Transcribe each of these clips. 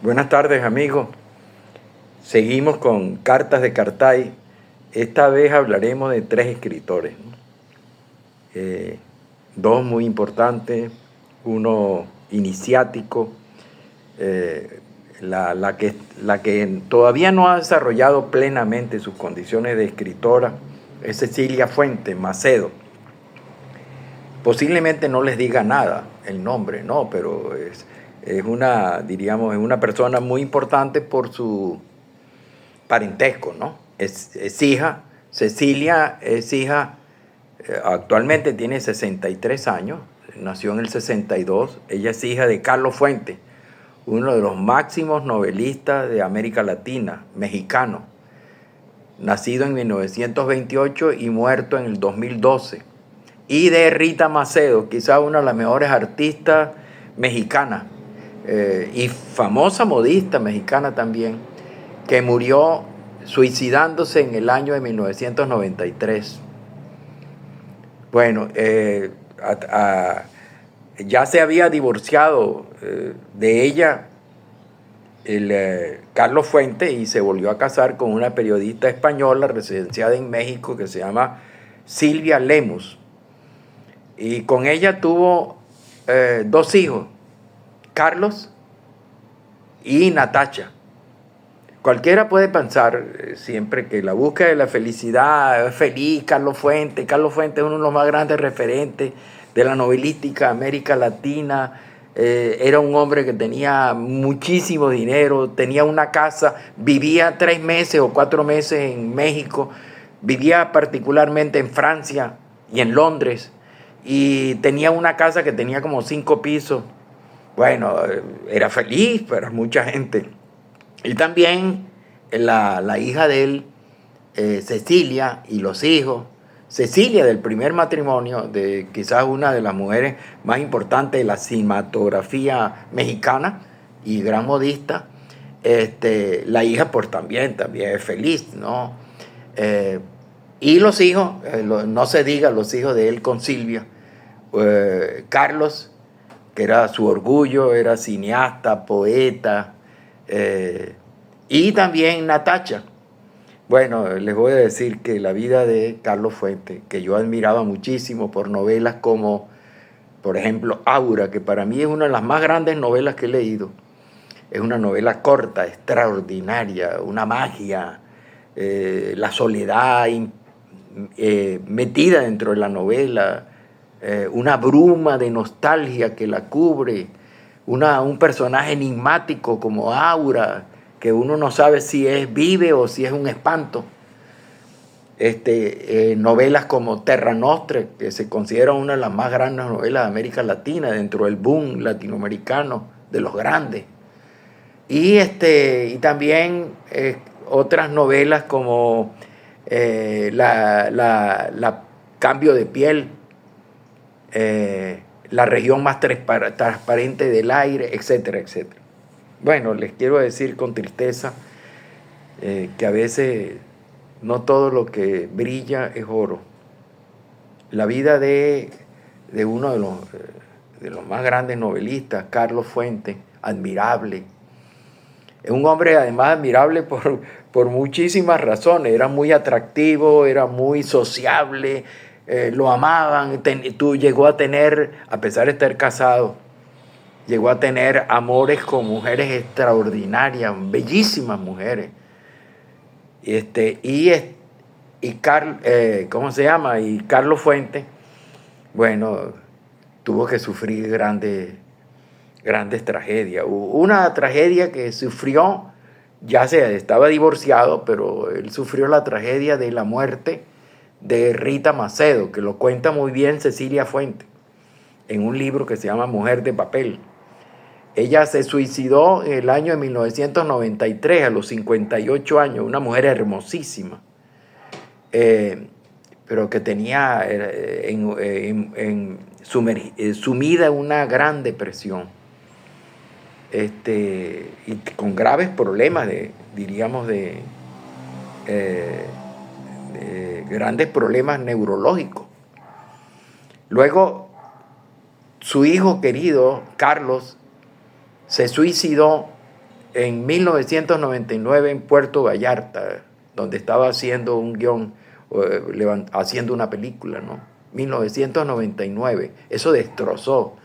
Buenas tardes, amigos. Seguimos con Cartas de Cartay. Esta vez hablaremos de tres escritores, ¿no? Dos muy importantes, uno iniciático, la que todavía no ha desarrollado plenamente sus condiciones de escritora, es Cecilia Fuentes Macedo. Posiblemente no les diga nada el nombre, ¿no? Pero es una, diríamos, es una persona muy importante por su parentesco, ¿no? Es hija, Cecilia es hija, actualmente tiene 63 años, nació en el 62, ella es hija de Carlos Fuentes, uno de los máximos novelistas de América Latina, mexicano, nacido en 1928 y muerto en el 2012, y de Rita Macedo, quizá una de las mejores artistas mexicanas, y famosa modista mexicana también, que murió suicidándose en el año de 1993. Bueno, ya se había divorciado de ella Carlos Fuentes y se volvió a casar con una periodista española residenciada en México que se llama Silvia Lemus. Y con ella tuvo dos hijos, Carlos y Natacha. Cualquiera puede pensar siempre que la búsqueda de la felicidad es feliz, Carlos Fuentes. Carlos Fuentes es uno de los más grandes referentes de la novelística de América Latina. Era un hombre que tenía muchísimo dinero, tenía una casa, vivía 3 meses o 4 meses en México, vivía particularmente en Francia y en Londres, y tenía una casa que tenía como 5 pisos. Bueno, era feliz para mucha gente. Y también la hija de él, Cecilia, y los hijos. Cecilia, del primer matrimonio, de quizás una de las mujeres más importantes de la cinematografía mexicana y gran modista. La hija, pues también es feliz, ¿no? Y los hijos, no se diga, los hijos de él con Silvia. Carlos, que era su orgullo, era cineasta, poeta, y también Natacha. Bueno, les voy a decir que la vida de Carlos Fuentes, que yo admiraba muchísimo por novelas como, por ejemplo, Aura, que para mí es una de las más grandes novelas que he leído. Es una novela corta, extraordinaria, una magia, la soledad metida dentro de la novela, una bruma de nostalgia que la cubre, un personaje enigmático como Aura, que uno no sabe si es vive o si es un espanto. Novelas como Terra Nostra, que se considera una de las más grandes novelas de América Latina, dentro del boom latinoamericano de los grandes. Y también otras novelas como la Cambio de piel, La región más transparente del aire, etcétera, etcétera. Bueno, les quiero decir con tristeza que a veces no todo lo que brilla es oro. La vida de uno de los más grandes novelistas, Carlos Fuentes, admirable. Es un hombre además admirable por muchísimas razones. Era muy atractivo, era muy sociable, lo amaban. Llegó a tener, a pesar de estar casado, llegó a tener amores con mujeres extraordinarias, bellísimas mujeres. ¿Cómo se llama? Y Carlos Fuentes, bueno, tuvo que sufrir grandes tragedias. Una tragedia que sufrió, estaba divorciado, pero él sufrió la tragedia de la muerte de Rita Macedo, que lo cuenta muy bien Cecilia Fuentes, en un libro que se llama Mujer de Papel. Ella se suicidó en el año de 1993, a los 58 años, una mujer hermosísima, pero que tenía sumida en una gran depresión, y con graves problemas de grandes problemas neurológicos. Luego, su hijo querido, Carlos, se suicidó en 1999 en Puerto Vallarta, donde estaba haciendo un guión, haciendo una película, ¿no? 1999. Eso destrozó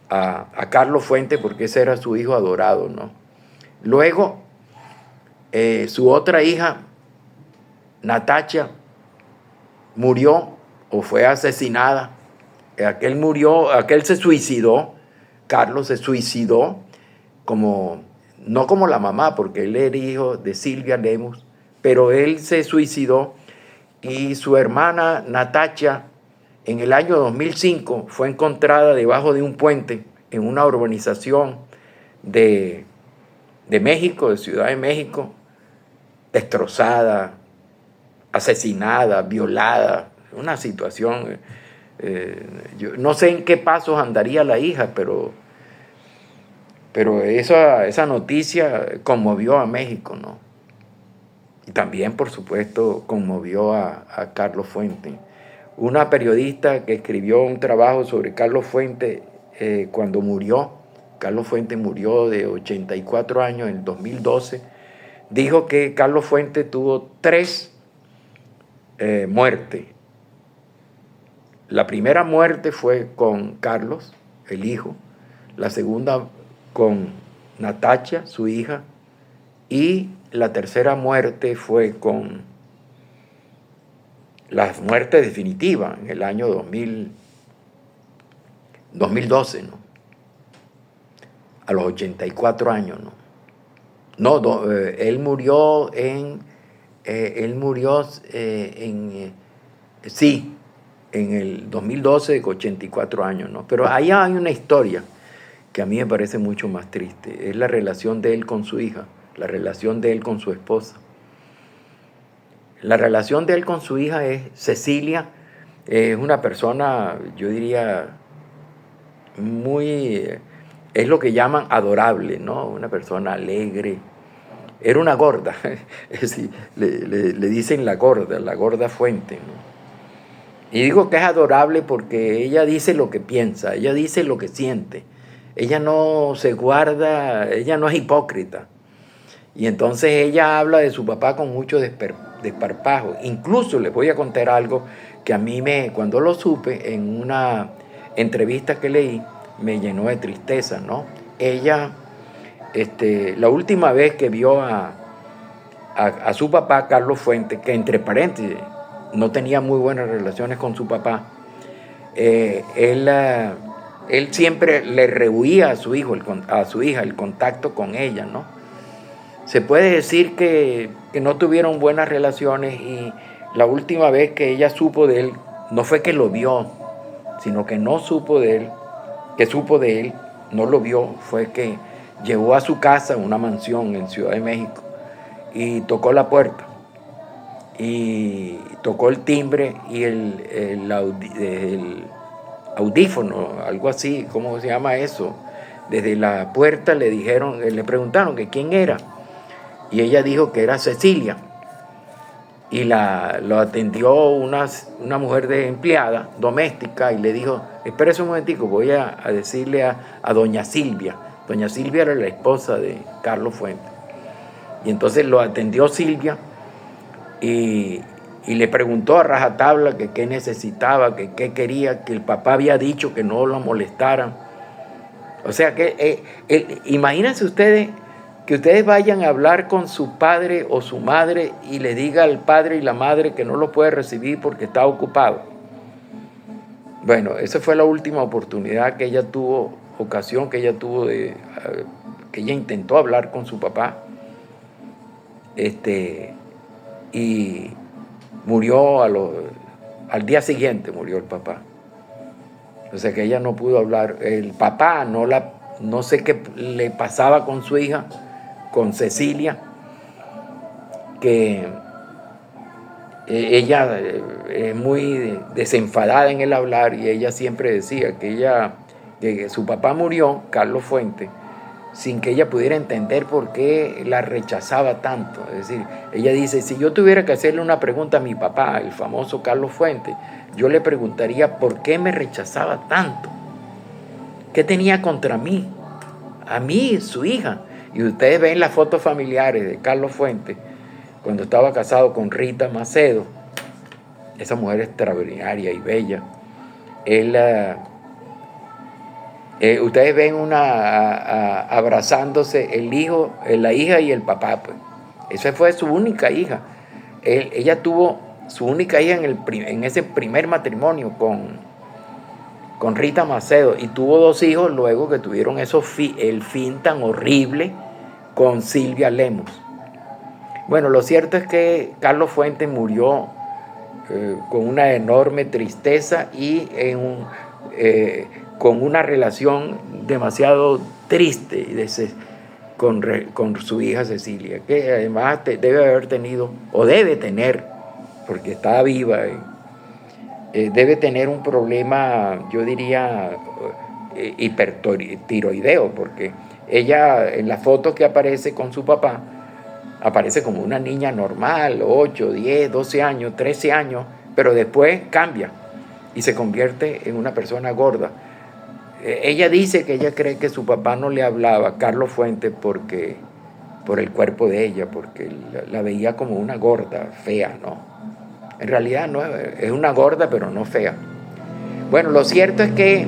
a Carlos Fuentes porque ese era su hijo adorado, ¿no? Luego, su otra hija, Natacha, murió o fue asesinada. Aquel se suicidó, Carlos se suicidó, no como la mamá, porque él era hijo de Silvia Lemus, pero él se suicidó y su hermana Natacha en el año 2005 fue encontrada debajo de un puente en una urbanización de México, de Ciudad de México, destrozada, asesinada, violada, una situación. Yo no sé en qué pasos andaría la hija, pero esa noticia conmovió a México, ¿no? Y también, por supuesto, conmovió a Carlos Fuentes. Una periodista que escribió un trabajo sobre Carlos Fuentes cuando murió, Carlos Fuentes murió de 84 años en el 2012, dijo que Carlos Fuentes tuvo 3 muertes. La primera muerte fue con Carlos, el hijo, la segunda con Natacha, su hija, y la tercera muerte fue con la muerte definitiva en el año 2012, ¿no? A los 84 años, ¿no? Él murió en el 2012 con 84 años, ¿no? Pero ahí hay una historia que a mí me parece mucho más triste. Es la relación de él con su hija, la relación de él con su esposa. La relación de él con su hija es Cecilia, es una persona, yo diría, es lo que llaman adorable, ¿no? Una persona alegre. Era una gorda, es decir, le dicen la gorda Fuente, ¿no? Y digo que es adorable porque ella dice lo que piensa, ella dice lo que siente, ella no se guarda, ella no es hipócrita. Y entonces ella habla de su papá con mucho desparpajo. Incluso les voy a contar algo que a mí cuando lo supe en una entrevista que leí, me llenó de tristeza, ¿no? Ella, la última vez que vio a su papá, Carlos Fuentes, que entre paréntesis no tenía muy buenas relaciones con su papá, él siempre le rehuía a su hija el contacto con ella, ¿no? Se puede decir que no tuvieron buenas relaciones y la última vez que ella supo de él, no fue que lo vio, sino que no supo de él, que supo de él, no lo vio, fue que llegó a su casa, una mansión en Ciudad de México, y tocó la puerta, y tocó el timbre y el audífono, algo así, ¿cómo se llama eso? Desde la puerta le preguntaron que quién era, y ella dijo que era Cecilia, y lo atendió una mujer de empleada doméstica y le dijo, espérese un momentico, voy a decirle a doña Silvia. Doña Silvia era la esposa de Carlos Fuentes. Y entonces lo atendió Silvia y le preguntó a rajatabla que qué necesitaba, que qué quería, que el papá había dicho que no lo molestaran. O sea que imagínense ustedes que ustedes vayan a hablar con su padre o su madre y le diga al padre y la madre que no lo puede recibir porque está ocupado. Bueno, esa fue la última oportunidad que ella tuvo, que ella intentó hablar con su papá. Y murió al día siguiente murió el papá. O sea que ella no pudo hablar. El papá no sé qué le pasaba con su hija, con Cecilia, que ella es muy desenfadada en el hablar y ella siempre decía que su papá murió, Carlos Fuentes, sin que ella pudiera entender por qué la rechazaba tanto. Es decir, ella dice, si yo tuviera que hacerle una pregunta a mi papá, el famoso Carlos Fuentes, yo le preguntaría por qué me rechazaba tanto. ¿Qué tenía contra mí? A mí, su hija. Y ustedes ven las fotos familiares de Carlos Fuentes cuando estaba casado con Rita Macedo, esa mujer extraordinaria y bella. Ustedes ven abrazándose el hijo, la hija y el papá, pues. Esa fue su única hija. Ella tuvo su única hija en ese primer matrimonio con Rita Macedo, y tuvo 2 hijos luego que tuvieron el fin tan horrible con Silvia Lemos. Bueno, lo cierto es que Carlos Fuentes murió con una enorme tristeza y con una relación demasiado triste con su hija Cecilia, que además debe haber tenido, o debe tener, porque está viva, debe tener un problema, yo diría, hipertiroideo, porque ella en la foto que aparece con su papá, aparece como una niña normal, 8, 10, 12 años, 13 años, pero después cambia y se convierte en una persona gorda. Ella dice que ella cree que su papá no le hablaba, Carlos Fuentes, por el cuerpo de ella, porque la veía como una gorda, fea, ¿no? En realidad no, es una gorda, pero no fea. Bueno, lo cierto es que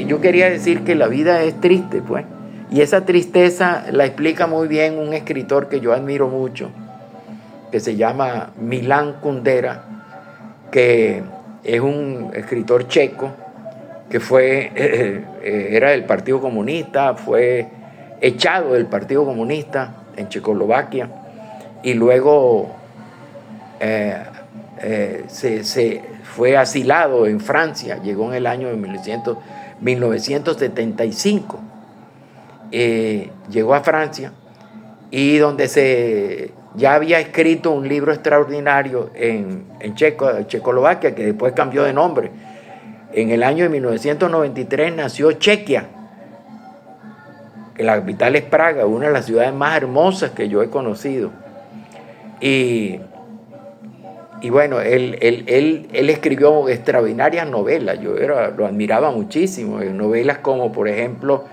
yo quería decir que la vida es triste, pues. Y esa tristeza la explica muy bien un escritor que yo admiro mucho, que se llama Milan Kundera, que es un escritor checo, que era del Partido Comunista, fue echado del Partido Comunista en Checoslovaquia, y luego se fue asilado en Francia, llegó en el año de 1975, llegó a Francia, y donde ya había escrito un libro extraordinario en Checoslovaquia, que después cambió de nombre. En el año de 1993 nació Chequia, que la capital es Praga, una de las ciudades más hermosas que yo he conocido. Y bueno, él escribió extraordinarias novelas, lo admiraba muchísimo, novelas como, por ejemplo,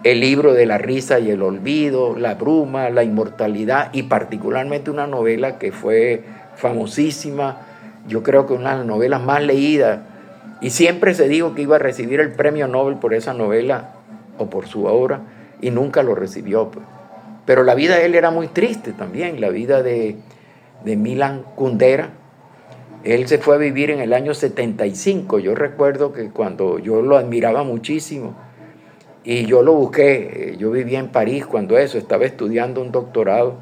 El libro de la risa y el olvido, La bruma, La inmortalidad, y particularmente una novela que fue famosísima, yo creo que una de las novelas más leídas, y siempre se dijo que iba a recibir el premio Nobel por esa novela o por su obra, y nunca lo recibió, pues. Pero la vida de él era muy triste también, la vida de Milan Kundera. Él se fue a vivir en el año 75. Yo recuerdo que cuando yo lo admiraba muchísimo, y yo lo busqué, yo vivía en París cuando estaba estudiando un doctorado,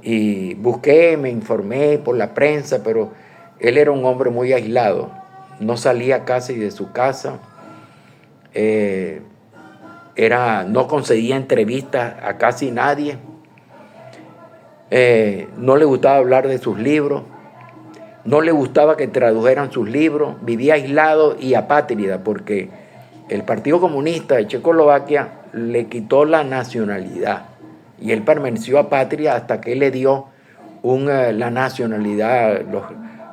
y busqué, me informé por la prensa, pero él era un hombre muy aislado, no salía casi de su casa, no concedía entrevistas a casi nadie, no le gustaba hablar de sus libros, no le gustaba que tradujeran sus libros, vivía aislado y apátrida, porque el Partido Comunista de Checoslovaquia le quitó la nacionalidad, y él permaneció apátrida hasta que él le dio la nacionalidad.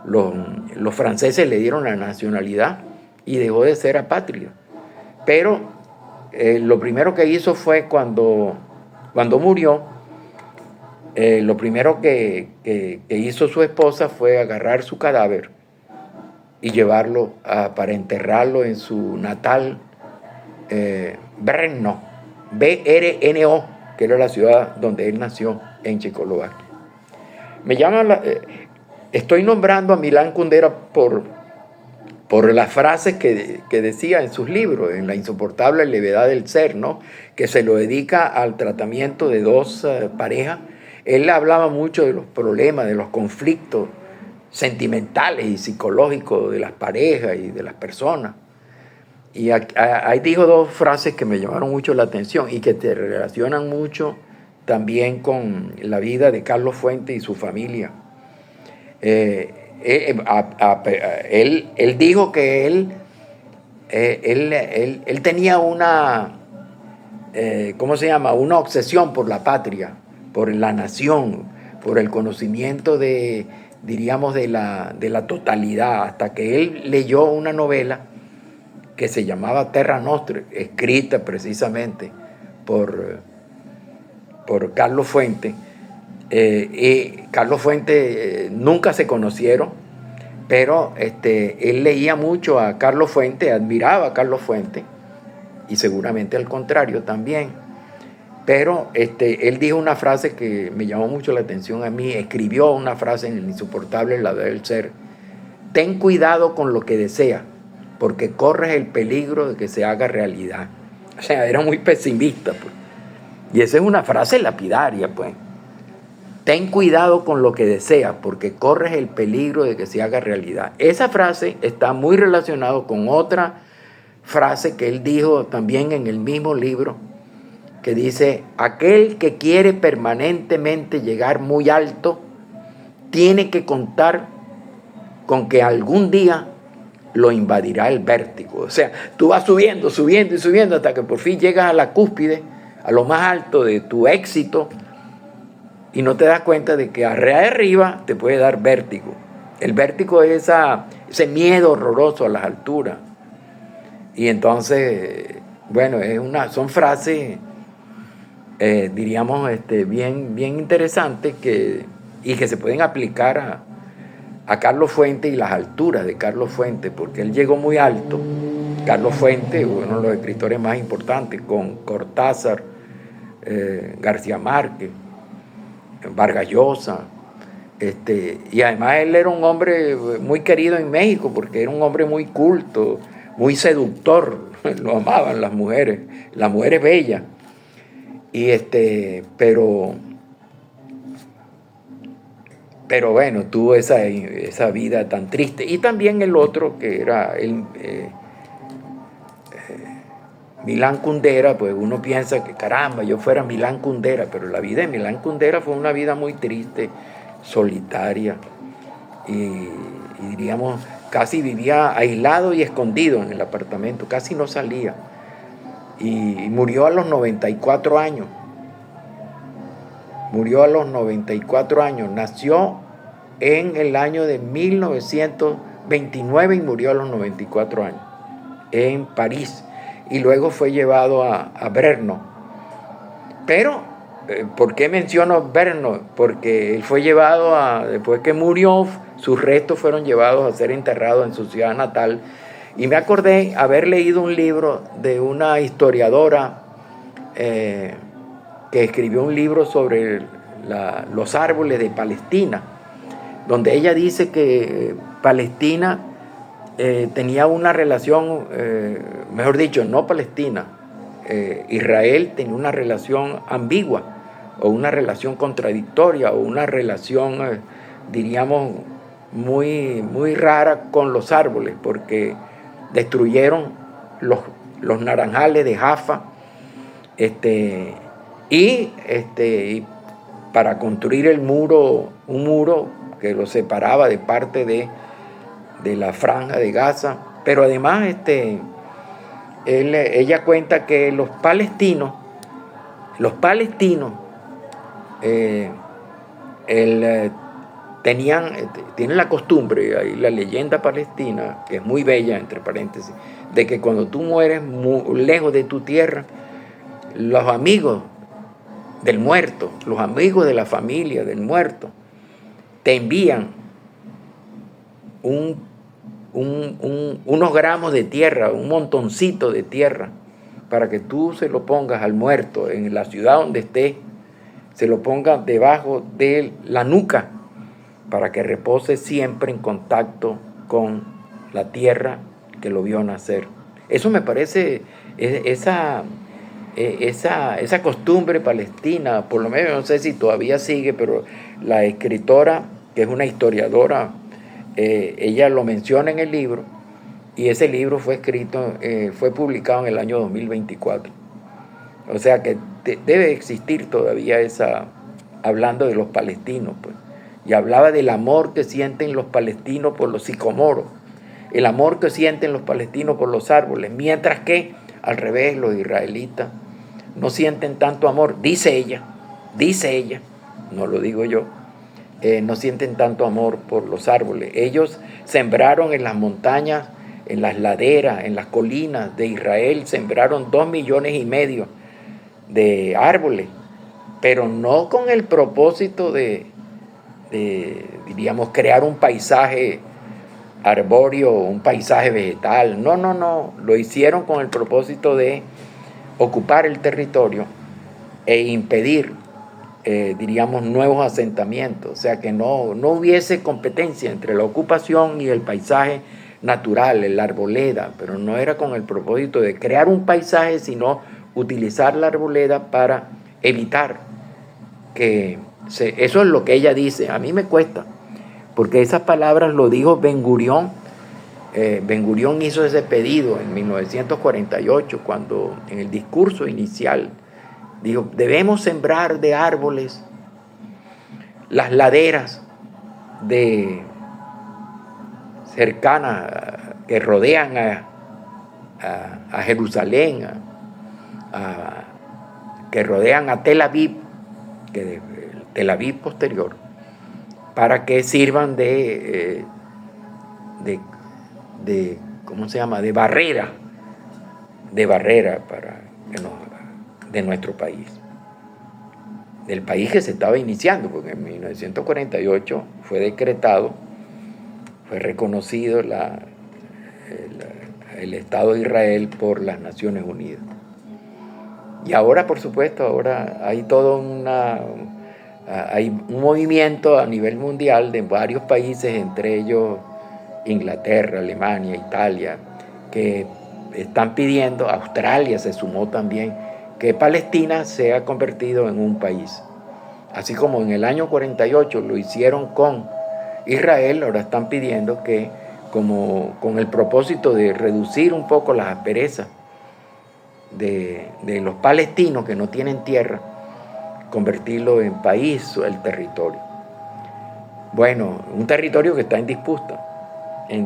Los franceses le dieron la nacionalidad y dejó de ser apátrida. Pero lo primero que hizo fue cuando murió, lo primero que hizo su esposa fue agarrar su cadáver y llevarlo para enterrarlo en su natal Brno, Brno, que era la ciudad donde él nació en Checoslovaquia. Estoy nombrando a Milan Kundera por las frases que decía en sus libros, en La insoportable levedad del ser, ¿no? Que se lo dedica al tratamiento de 2 parejas. Él hablaba mucho de los problemas, de los conflictos sentimentales y psicológicos de las parejas y de las personas. Y ahí dijo 2 frases que me llamaron mucho la atención y que te relacionan mucho también con la vida de Carlos Fuentes y su familia. Él dijo que él tenía una obsesión por la patria, por la nación, por el conocimiento de la totalidad, hasta que él leyó una novela que se llamaba Terra Nostra, escrita precisamente por por Carlos Fuentes. Y Carlos Fuentes nunca se conocieron, pero él leía mucho a Carlos Fuentes, admiraba a Carlos Fuentes, y seguramente al contrario también. Pero él dijo una frase que me llamó mucho la atención a mí, escribió una frase en El insoportable la del ser: ten cuidado con lo que deseas, porque corres el peligro de que se haga realidad. O sea, era muy pesimista, pues. Y esa es una frase lapidaria, pues. Ten cuidado con lo que deseas, porque corres el peligro de que se haga realidad. Esa frase está muy relacionada con otra frase que él dijo también en el mismo libro, que dice: aquel que quiere permanentemente llegar muy alto, tiene que contar con que algún día lo invadirá el vértigo. O sea, tú vas subiendo, subiendo y subiendo hasta que por fin llegas a la cúspide, a lo más alto de tu éxito, y no te das cuenta de que arriba te puede dar vértigo. El vértigo es ese miedo horroroso a las alturas. Y entonces, bueno, son frases, diríamos, bien interesantes y que se pueden aplicar a Carlos Fuentes y las alturas de Carlos Fuentes, porque él llegó muy alto. Carlos Fuentes, uno de los escritores más importantes, con Cortázar, García Márquez, Vargas Llosa, y además él era un hombre muy querido en México, porque era un hombre muy culto, muy seductor, lo amaban las mujeres bellas, y pero bueno, tuvo esa vida tan triste. Y también el otro, que era Milán Kundera, pues uno piensa que caramba, yo fuera Milán Kundera, pero la vida de Milán Kundera fue una vida muy triste, solitaria, y diríamos, casi vivía aislado y escondido en el apartamento, casi no salía, y murió a los 94 años. Murió a los 94 años, nació en el año de 1929 y murió a los 94 años, en París. Y luego fue llevado a Brno. Pero, ¿por qué menciono Brno? Porque él fue llevado después que murió, sus restos fueron llevados a ser enterrados en su ciudad natal. Y me acordé haber leído un libro de una historiadora que escribió un libro sobre los árboles de Palestina, donde ella dice que Palestina tenía una relación, mejor dicho, no Palestina, Israel tenía una relación ambigua, o una relación contradictoria, o una relación, diríamos, muy, muy rara con los árboles, porque destruyeron los naranjales de Jaffa, y para construir un muro que lo separaba de parte de la franja de Gaza. Pero además ella cuenta que los palestinos tienen la costumbre, ahí la leyenda palestina, que es muy bella, entre paréntesis, de que cuando tú mueres muy lejos de tu tierra, los amigos del muerto, los amigos de la familia del muerto, te envían unos gramos de tierra, un montoncito de tierra, para que tú se lo pongas al muerto en la ciudad donde esté, se lo pongas debajo de la nuca, para que repose siempre en contacto con la tierra que lo vio nacer. Eso me parece, esa costumbre palestina, por lo menos no sé si todavía sigue, pero la escritora, que es una historiadora, ella lo menciona en el libro, y ese libro fue publicado en el año 2024. O sea que debe existir todavía hablando de los palestinos, pues. Y hablaba del amor que sienten los palestinos por los sicomoros, el amor que sienten los palestinos por los árboles, mientras que al revés los israelitas no sienten tanto amor, dice ella, no lo digo yo, no sienten tanto amor por los árboles. Ellos sembraron en las montañas, en las laderas, en las colinas de Israel, sembraron 2,5 millones de árboles, pero no con el propósito diríamos, crear un paisaje arbóreo, un paisaje vegetal. No, no, no. Lo hicieron con el propósito de ocupar el territorio e impedir, diríamos, nuevos asentamientos. O sea, que no hubiese competencia entre la ocupación y el paisaje natural, la arboleda, pero no era con el propósito de crear un paisaje, sino utilizar la arboleda para evitar que eso es lo que ella dice. A mí me cuesta, porque esas palabras lo dijo Ben-Gurión. Ben-Gurión hizo ese pedido en 1948, cuando en el discurso inicial dijo: debemos sembrar de árboles las laderas cercanas que rodean a Jerusalén, que rodean a Tel Aviv, Tel Aviv posterior, para que sirvan ¿cómo se llama?, de barrera de nuestro país, del país que se estaba iniciando, porque en 1948 fue decretado, fue reconocido el Estado de Israel por las Naciones Unidas. Y ahora, por supuesto, ahora hay hay un movimiento a nivel mundial de varios países, entre ellos Inglaterra, Alemania, Italia, que están pidiendo, Australia se sumó también, que Palestina sea convertido en un país. Así como en el año 48 lo hicieron con Israel, ahora están pidiendo que, como con el propósito de reducir un poco las asperezas de los palestinos que no tienen tierra, convertirlo en país o el territorio. Bueno, un territorio que está en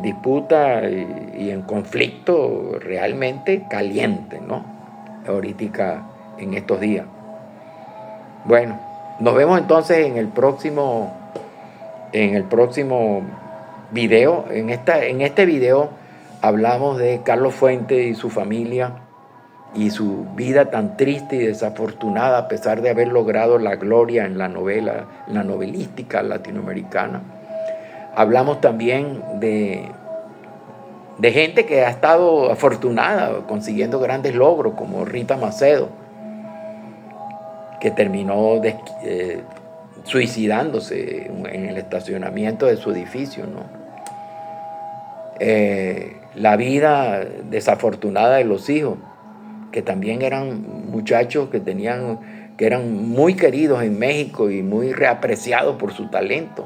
disputa y en conflicto realmente caliente, ¿no? Ahorita, en estos días. Bueno, nos vemos entonces en el próximo video. En este video hablamos de Carlos Fuentes y su familia y su vida tan triste y desafortunada, a pesar de haber logrado la gloria en la novelística latinoamericana. Hablamos también de gente que ha estado afortunada, consiguiendo grandes logros, como Rita Macedo, que terminó suicidándose en el estacionamiento de su edificio, ¿no? La vida desafortunada de los hijos, que también eran muchachos que eran muy queridos en México y muy reapreciados por su talento.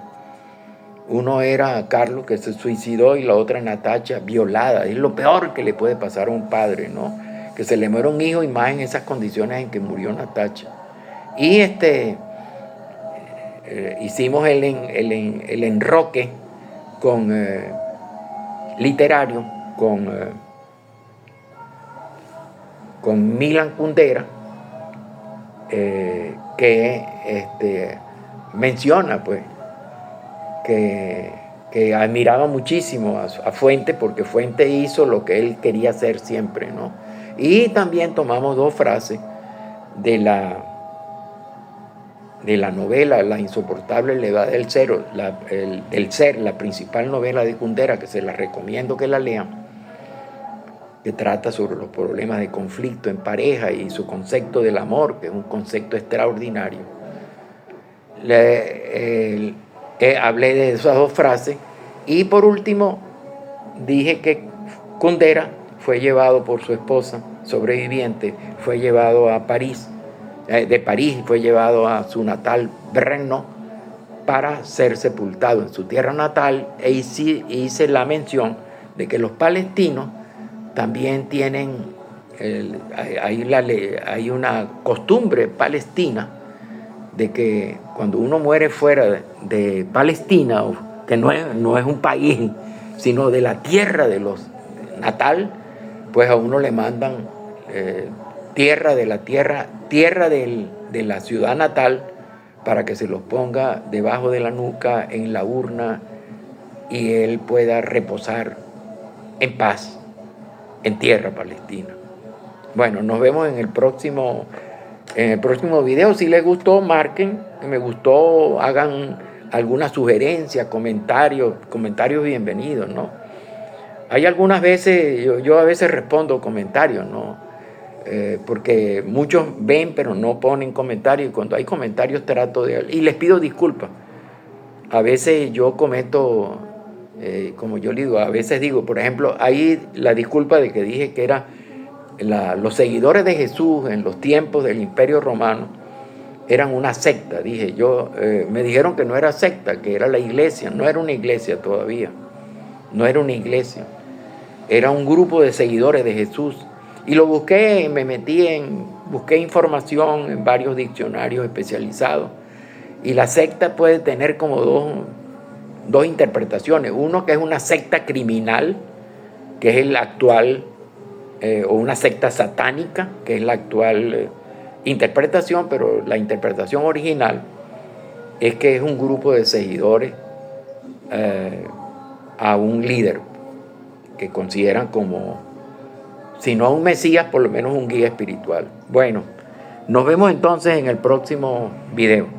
Uno era Carlos, que se suicidó, y la otra Natacha, violada. Es lo peor que le puede pasar a un padre, ¿no? Que se le muera un hijo, y más en esas condiciones en que murió Natacha. Y hicimos el enroque literario con Milan Kundera, que menciona, pues, que admiraba muchísimo a Fuente, porque Fuente hizo lo que él quería hacer siempre, ¿no? Y también tomamos dos frases de la novela La insoportable levedad del ser, la principal novela de Kundera, que se la recomiendo que la lean, que trata sobre los problemas de conflicto en pareja y su concepto del amor, que es un concepto extraordinario. Hablé de esas dos frases, y por último dije que Kundera fue llevado por su esposa sobreviviente, fue llevado a París, de París fue llevado a su natal Brno para ser sepultado en su tierra natal, e hice la mención de que los palestinos también tienen, hay una costumbre palestina de que cuando uno muere fuera de Palestina, que no es un país, sino de la tierra de los natal, pues a uno le mandan tierra de la ciudad natal, para que se los ponga debajo de la nuca en la urna y él pueda reposar en paz en tierra palestina. Bueno, nos vemos en el próximo En el próximo video, si les gustó, marquen, que me gustó, hagan alguna sugerencia, comentarios bienvenidos, ¿no? Hay algunas veces, yo a veces respondo comentarios, ¿no? Porque muchos ven pero no ponen comentarios, y cuando hay comentarios trato de... Y les pido disculpas. A veces yo cometo, como yo digo, a veces digo, por ejemplo, ahí la disculpa de que dije que era los seguidores de Jesús en los tiempos del Imperio Romano eran una secta, dije yo. Me dijeron que no era secta, que era la iglesia. No era una iglesia todavía, no era una iglesia, era un grupo de seguidores de Jesús. Y lo busqué, busqué información en varios diccionarios especializados. Y la secta puede tener como dos interpretaciones. Uno, que es una secta criminal, que es el actual, o una secta satánica, que es la actual interpretación, pero la interpretación original es que es un grupo de seguidores a un líder que consideran como, si no a un Mesías, por lo menos un guía espiritual. Bueno, nos vemos entonces en el próximo video.